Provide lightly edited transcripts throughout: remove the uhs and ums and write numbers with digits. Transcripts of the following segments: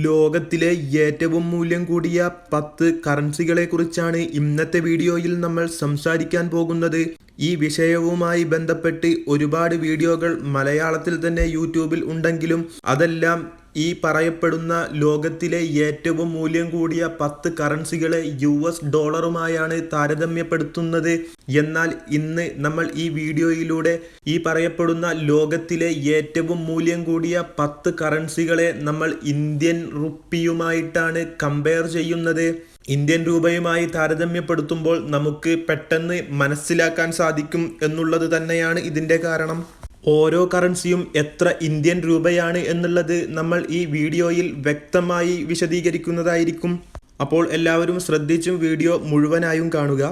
ലോകത്തിലെ ഏറ്റവും മൂല്യം കൂടിയ 10 കറൻസികളെക്കുറിച്ചാണ് ഇന്നത്തെ വീഡിയോയിൽ നമ്മൾ സംസാരിക്കാൻ പോകുന്നത്. ഈ വിഷയവുമായി ബന്ധപ്പെട്ട് ഒരുപാട് വീഡിയോകൾ മലയാളത്തിൽ തന്നെ യൂട്യൂബിൽ ഉണ്ടെങ്കിലും അതെല്ലാം ഈ പറയപ്പെടുന്ന ലോകത്തിലെ ഏറ്റവും മൂല്യം കൂടിയ 10 കറൻസികളെ US ഡോളറുമായാണ് താരതമ്യപ്പെടുത്തുന്നത്. എന്നാൽ ഇന്ന് നമ്മൾ ഈ വീഡിയോയിലൂടെ ഈ പറയപ്പെടുന്ന ലോകത്തിലെ ഏറ്റവും മൂല്യം കൂടിയ 10 കറൻസികളെ നമ്മൾ ഇന്ത്യൻ റുപ്പിയുമായിട്ടാണ് കമ്പയർ ചെയ്യുന്നത്. ഇന്ത്യൻ രൂപയുമായി താരതമ്യപ്പെടുത്തുമ്പോൾ നമുക്ക് പെട്ടെന്ന് മനസ്സിലാക്കാൻ സാധിക്കും എന്നുള്ളത് തന്നെയാണ് ഇതിൻ്റെ കാരണം. ഓരോ കറൻസിയും എത്ര ഇന്ത്യൻ രൂപയാണ് എന്നുള്ളത് നമ്മൾ ഈ വീഡിയോയിൽ വ്യക്തമായി വിശദീകരിക്കുന്നതായിരിക്കും. അപ്പോൾ എല്ലാവരും ശ്രദ്ധിച്ചും വീഡിയോ മുഴുവനായും കാണുക.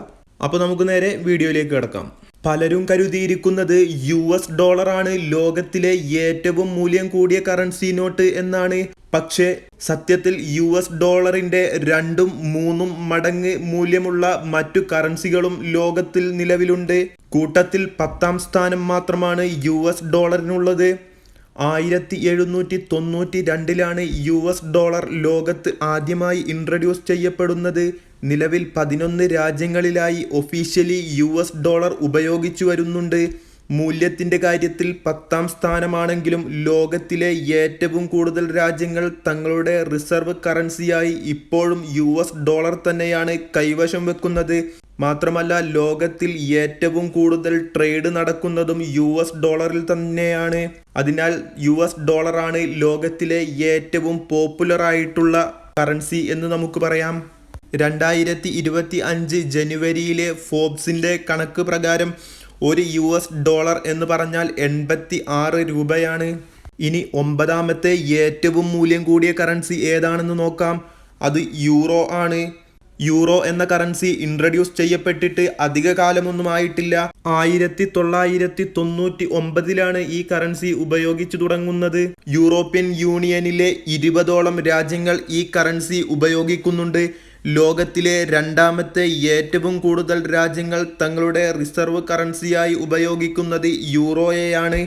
അപ്പോൾ നമുക്ക് നേരെ വീഡിയോയിലേക്ക് കിടക്കാം. പലരും കരുതിയിരിക്കുന്നത് US ഡോളറാണ് ലോകത്തിലെ ഏറ്റവും മൂല്യം കൂടിയ കറൻസി നോട്ട് എന്നാണ്. പക്ഷേ സത്യത്തിൽ US ഡോളറിൻ്റെ 2ഉം 3ഉം മടങ്ങ് മൂല്യമുള്ള മറ്റു കറൻസികളും ലോകത്തിൽ നിലവിലുണ്ട്. കൂട്ടത്തിൽ 10ാം സ്ഥാനം മാത്രമാണ് US ഡോളറിനുള്ളത്. 1792 US ഡോളർ ലോകത്ത് ആദ്യമായി ഇൻട്രൊഡ്യൂസ് ചെയ്യപ്പെടുന്നത്. നിലവിൽ 11 രാജ്യങ്ങളിലായി ഒഫീഷ്യലി US ഡോളർ ഉപയോഗിച്ചു വരുന്നുണ്ട്. മൂല്യത്തിൻ്റെ കാര്യത്തിൽ 10ാം സ്ഥാനമാണെങ്കിലും ലോകത്തിലെ ഏറ്റവും കൂടുതൽ രാജ്യങ്ങൾ തങ്ങളുടെ റിസർവ് കറൻസിയായി ഇപ്പോഴും US ഡോളർ തന്നെയാണ് കൈവശം വെക്കുന്നത്. മാത്രമല്ല ലോകത്തിൽ ഏറ്റവും കൂടുതൽ ട്രേഡ് നടക്കുന്നതും US ഡോളറിൽ തന്നെയാണ്. അതിനാൽ US ഡോളറാണ് ലോകത്തിലെ ഏറ്റവും പോപ്പുലർ ആയിട്ടുള്ള കറൻസി എന്ന് നമുക്ക് പറയാം. 2025 ജനുവരിയിലെ ഫോബ്സിൻ്റെ കണക്ക് പ്രകാരം ഒരു US ഡോളർ എന്ന് പറഞ്ഞാൽ 86 രൂപയാണ്. ഇനി 9ാമത്തെ ഏറ്റവും മൂല്യം കൂടിയ കറൻസി ഏതാണെന്ന് നോക്കാം. അത് യൂറോ ആണ്. യൂറോ എന്ന കറൻസി ഇൻട്രൊഡ്യൂസ് ചെയ്യപ്പെട്ടിട്ട് അധിക കാലമൊന്നും ആയിട്ടില്ല. 1999 ഈ കറൻസി ഉപയോഗിച്ചു തുടങ്ങുന്നത്. യൂറോപ്യൻ യൂണിയനിലെ 20ഓളം രാജ്യങ്ങൾ ഈ കറൻസി ഉപയോഗിക്കുന്നുണ്ട്. ലോകത്തിലെ 2ാമത്തെ ഏറ്റവും കൂടുതൽ രാജ്യങ്ങൾ തങ്ങളുടെ റിസർവ് കറൻസിയായി ഉപയോഗിക്കുന്നത് യൂറോയെയാണ്.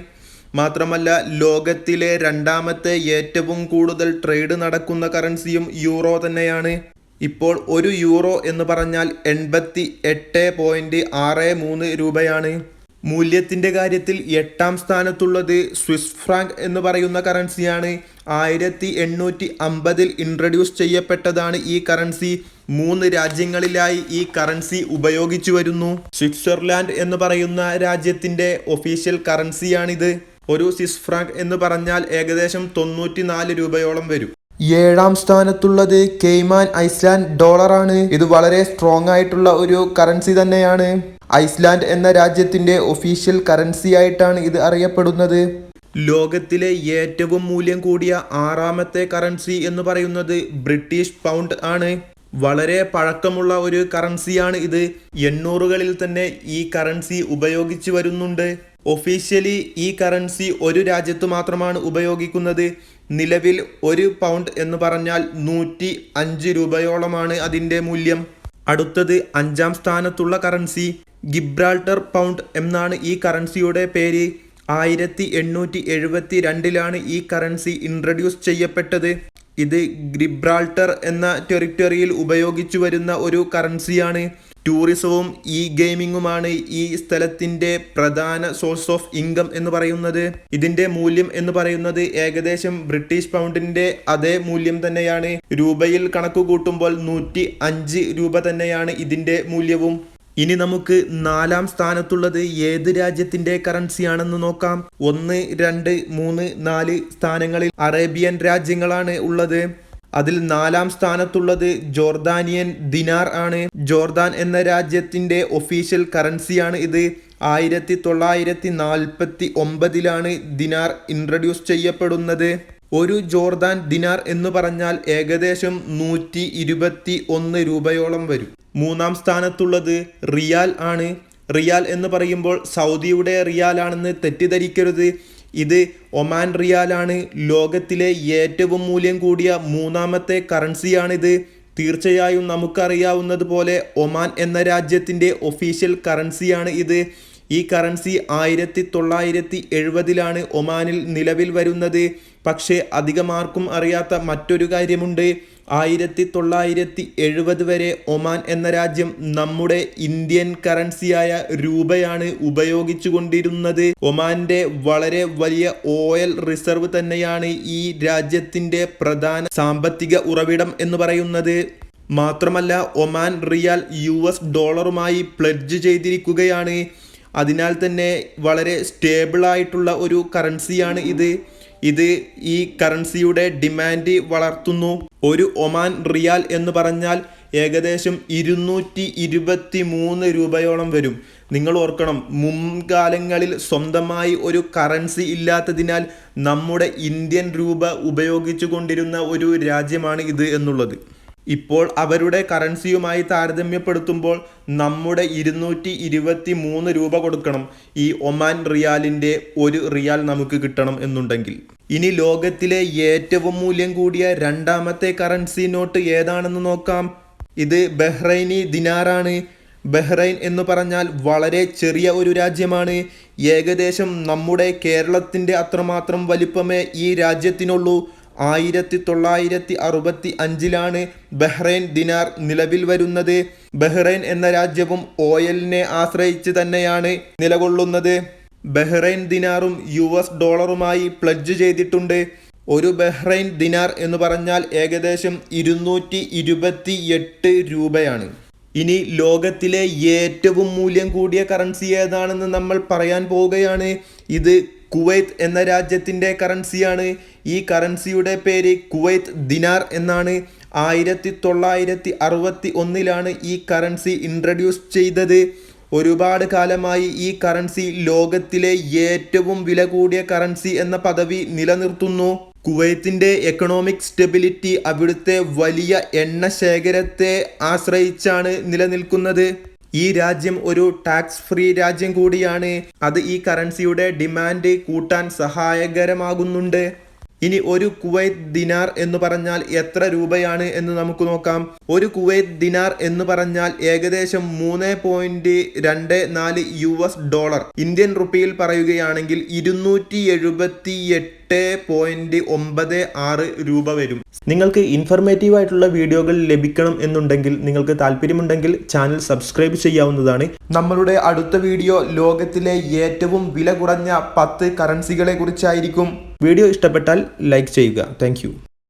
മാത്രമല്ല ലോകത്തിലെ 2ാമത്തെ ഏറ്റവും കൂടുതൽ ട്രേഡ് നടക്കുന്ന കറൻസിയും യൂറോ തന്നെയാണ്. ഇപ്പോൾ ഒരു യൂറോ എന്ന് പറഞ്ഞാൽ 88.63 രൂപയാണ്. മൂല്യത്തിൻ്റെ കാര്യത്തിൽ 8ാം സ്ഥാനത്തുള്ളത് സ്വിസ് ഫ്രാങ്ക് എന്ന് പറയുന്ന കറൻസിയാണ്. 1850 ഇൻട്രൊഡ്യൂസ് ചെയ്യപ്പെട്ടതാണ് ഈ കറൻസി. 3 രാജ്യങ്ങളിലായി ഈ കറൻസി ഉപയോഗിച്ചു വരുന്നു. സ്വിറ്റ്സർലാൻഡ് എന്ന് പറയുന്ന രാജ്യത്തിൻ്റെ ഒഫീഷ്യൽ കറൻസിയാണിത്. ഒരു സ്വിസ് ഫ്രാങ്ക് എന്ന് പറഞ്ഞാൽ ഏകദേശം 94 രൂപയോളം വരും. 7ാം സ്ഥാനത്തുള്ളത് കെയ്മാൻ ഐസ്ലാൻഡ് ഡോളറാണ്. ഇത് വളരെ സ്ട്രോങ് ആയിട്ടുള്ള ഒരു കറൻസി തന്നെയാണ്. ഐസ്ലാൻഡ് എന്ന രാജ്യത്തിന്റെ ഒഫീഷ്യൽ കറൻസി ആയിട്ടാണ് ഇത് അറിയപ്പെടുന്നത്. ലോകത്തിലെ ഏറ്റവും മൂല്യം കൂടിയ 6ാമത്തെ കറൻസി എന്ന് പറയുന്നത് ബ്രിട്ടീഷ് പൗണ്ട് ആണ്. വളരെ പഴക്കമുള്ള ഒരു കറൻസിയാണ് ഇത്. 800കളിൽ തന്നെ ഈ കറൻസി ഉപയോഗിച്ചു വരുന്നുണ്ട്. ഒഫീഷ്യലി ഈ കറൻസി ഒരു രാജ്യത്ത് മാത്രമാണ് ഉപയോഗിക്കുന്നത്. നിലവിൽ 1 പൗണ്ട് എന്ന് പറഞ്ഞാൽ 105 രൂപയോളമാണ് അതിൻ്റെ മൂല്യം. അടുത്തത് 5ാം സ്ഥാനത്തുള്ള കറൻസി ഗിബ്രാൾട്ടർ പൗണ്ട് എന്നാണ് ഈ കറൻസിയുടെ പേര്. 1872 ഈ കറൻസി ഇൻട്രൊഡ്യൂസ് ചെയ്യപ്പെട്ടത്. ഇത് ഗിബ്രാൾട്ടർ എന്ന ടെറിട്ടറിയിൽ ഉപയോഗിച്ചു വരുന്ന ഒരു കറൻസിയാണ്. ടൂറിസവും ഗെയിമിങ്ങുമാണ് ഈ സ്ഥലത്തിൻ്റെ പ്രധാന സോഴ്സ് ഓഫ് ഇൻകം എന്ന് പറയുന്നത്. ഇതിൻ്റെ മൂല്യം എന്ന് പറയുന്നത് ഏകദേശം ബ്രിട്ടീഷ് പൗണ്ടിൻ്റെ അതേ മൂല്യം തന്നെയാണ്. രൂപയിൽ കണക്ക് കൂട്ടുമ്പോൾ 105 രൂപ തന്നെയാണ് ഇതിൻ്റെ മൂല്യവും. ഇനി നമുക്ക് 4ാം സ്ഥാനത്തുള്ളത് ഏത് രാജ്യത്തിൻ്റെ കറൻസിയാണെന്ന് നോക്കാം. 1, 2, 3, 4 സ്ഥാനങ്ങളിൽ അറേബ്യൻ രാജ്യങ്ങളാണ് ഉള്ളത്. അതിൽ 4ാം സ്ഥാനത്തുള്ളത് ജോർദാനിയൻ ദിനാർ ആണ്. ജോർദാൻ എന്ന രാജ്യത്തിൻ്റെ ഒഫീഷ്യൽ കറൻസിയാണ് ഇത്. 1949 ദിനാർ ഇൻട്രൊഡ്യൂസ് ചെയ്യപ്പെടുന്നത്. ഒരു ജോർദാൻ ദിനാർ എന്ന് പറഞ്ഞാൽ ഏകദേശം 121 രൂപയോളം വരും. 3ാം സ്ഥാനത്തുള്ളത് റിയാൽ ആണ്. റിയാൽ എന്ന് പറയുമ്പോൾ സൗദിയുടെ റിയാലാണെന്ന് തെറ്റിദ്ധരിക്കരുത്. ഇത് ഒമാൻ റിയാലാണ്. ലോകത്തിലെ ഏറ്റവും മൂല്യം കൂടിയ 3ാമത്തെ കറൻസിയാണിത്. തീർച്ചയായും നമുക്കറിയാവുന്നതുപോലെ ഒമാൻ എന്ന രാജ്യത്തിൻ്റെ ഒഫീഷ്യൽ കറൻസിയാണ് ഇത്. ഈ കറൻസി 1970 ഒമാനിൽ നിലവിൽ വരുന്നത്. പക്ഷേ അധികമാർക്കും അറിയാത്ത മറ്റൊരു കാര്യമുണ്ട്. 1970 വരെ ഒമാൻ എന്ന രാജ്യം നമ്മുടെ ഇന്ത്യൻ കറൻസിയായ രൂപയാണ് ഉപയോഗിച്ചു കൊണ്ടിരുന്നത്. ഒമാന്റെ വളരെ വലിയ ഓയിൽ റിസർവ് തന്നെയാണ് ഈ രാജ്യത്തിന്റെ പ്രധാന സാമ്പത്തിക ഉറവിടം എന്ന് പറയുന്നത്. മാത്രമല്ല ഒമാൻ റിയാൽ $ഡോളറുമായി പ്ലെഡ്ജ് ചെയ്തിരിക്കുകയാണ്. അതിനാൽ തന്നെ വളരെ സ്റ്റേബിളായിട്ടുള്ള ഒരു കറൻസിയാണ് ഇത് ഈ കറൻസിയുടെ ഡിമാൻഡ് വളർത്തുന്നു. ഒരു ഒമാൻ റിയാൽ എന്ന് പറഞ്ഞാൽ ഏകദേശം 223 രൂപയോളം വരും. നിങ്ങൾ ഓർക്കണം, മുൻകാലങ്ങളിൽ സ്വന്തമായി ഒരു കറൻസി ഇല്ലാത്തതിനാൽ നമ്മുടെ ഇന്ത്യൻ രൂപ ഉപയോഗിച്ചു കൊണ്ടിരുന്ന ഒരു രാജ്യമാണ് ഇത് എന്നുള്ളത്. ഇപ്പോൾ അവരുടെ കറൻസിയുമായി താരതമ്യപ്പെടുത്തുമ്പോൾ നമ്മുടെ 223 രൂപ കൊടുക്കണം ഈ ഒമാൻ റിയാലിൻ്റെ ഒരു റിയാൽ നമുക്ക് കിട്ടണം എന്നുണ്ടെങ്കിൽ. ഇനി ലോകത്തിലെ ഏറ്റവും മൂല്യം കൂടിയ രണ്ടാമത്തെ കറൻസി നോട്ട് ഏതാണെന്ന് നോക്കാം. ഇത് ബഹ്റൈനി ദിനാറാണ്. ബഹ്റൈൻ എന്ന് പറഞ്ഞാൽ വളരെ ചെറിയ ഒരു രാജ്യമാണ്. ഏകദേശം നമ്മുടെ കേരളത്തിൻ്റെ അത്രമാത്രം വലിപ്പമേ ഈ രാജ്യത്തിനുള്ളൂ. 1965 ബഹ്റൈൻ ദിനാർ നിലവിൽ വരുന്നത്. ബഹ്റൈൻ എന്ന രാജ്യവും ഓയിലിനെ ആശ്രയിച്ച് തന്നെയാണ് നിലകൊള്ളുന്നത്. ബഹ്റൈൻ ദിനാറും ഡോളറുമായി പ്ലെഡ്ജ് ചെയ്തിട്ടുണ്ട്. ഒരു ബഹ്റൈൻ ദിനാർ എന്ന് പറഞ്ഞാൽ ഏകദേശം 228 രൂപയാണ്. ഇനി ലോകത്തിലെ ഏറ്റവും മൂല്യം കൂടിയ കറൻസി ഏതാണെന്ന് നമ്മൾ പറയാൻ പോവുകയാണ്. ഇത് കുവൈത്ത് എന്ന രാജ്യത്തിൻ്റെ കറൻസിയാണ്. ഈ കറൻസിയുടെ പേര് കുവൈത്ത് ദിനാർ എന്നാണ്. 1961 ഈ കറൻസി ഇൻട്രൊഡ്യൂസ് ചെയ്തത്. ഒരുപാട് കാലമായി ഈ കറൻസി ലോകത്തിലെ ഏറ്റവും വില കൂടിയ കറൻസി എന്ന പദവി നിലനിർത്തുന്നു. കുവൈത്തിൻ്റെ എക്കണോമിക് സ്റ്റെബിലിറ്റി അവിടുത്തെ വലിയ എണ്ണ ശേഖരത്തെ ആശ്രയിച്ചാണ് നിലനിൽക്കുന്നത്. ഈ രാജ്യം ഒരു ടാക്സ് ഫ്രീ രാജ്യം കൂടിയാണ്. അത് ഈ കറൻസിയുടെ ഡിമാൻഡ് കൂട്ടാൻ സഹായകരമാകുന്നുണ്ട്. ഇനി ഒരു കുവൈത്ത് ദിനാർ എന്ന് പറഞ്ഞാൽ എത്ര രൂപയാണ് എന്ന് നമുക്ക് നോക്കാം. ഒരു കുവൈത്ത് ദിനാർ എന്ന് പറഞ്ഞാൽ ഏകദേശം 3.24 ഡോളർ. ഇന്ത്യൻ റുപ്പിയിൽ പറയുകയാണെങ്കിൽ 278.96 രൂപ വരും. നിങ്ങൾക്ക് ഇൻഫർമേറ്റീവ് ആയിട്ടുള്ള വീഡിയോകൾ ലഭിക്കണം എന്നുണ്ടെങ്കിൽ, നിങ്ങൾക്ക് താല്പര്യമുണ്ടെങ്കിൽ ചാനൽ സബ്സ്ക്രൈബ് ചെയ്യാവുന്നതാണ്. നമ്മളുടെ അടുത്ത വീഡിയോ ലോകത്തിലെ ഏറ്റവും വില കുറഞ്ഞ 10 കറൻസികളെ കുറിച്ചായിരിക്കും. വീഡിയോ ഇഷ്ടപ്പെട്ടാൽ ലൈക്ക് ചെയ്യുക. താങ്ക്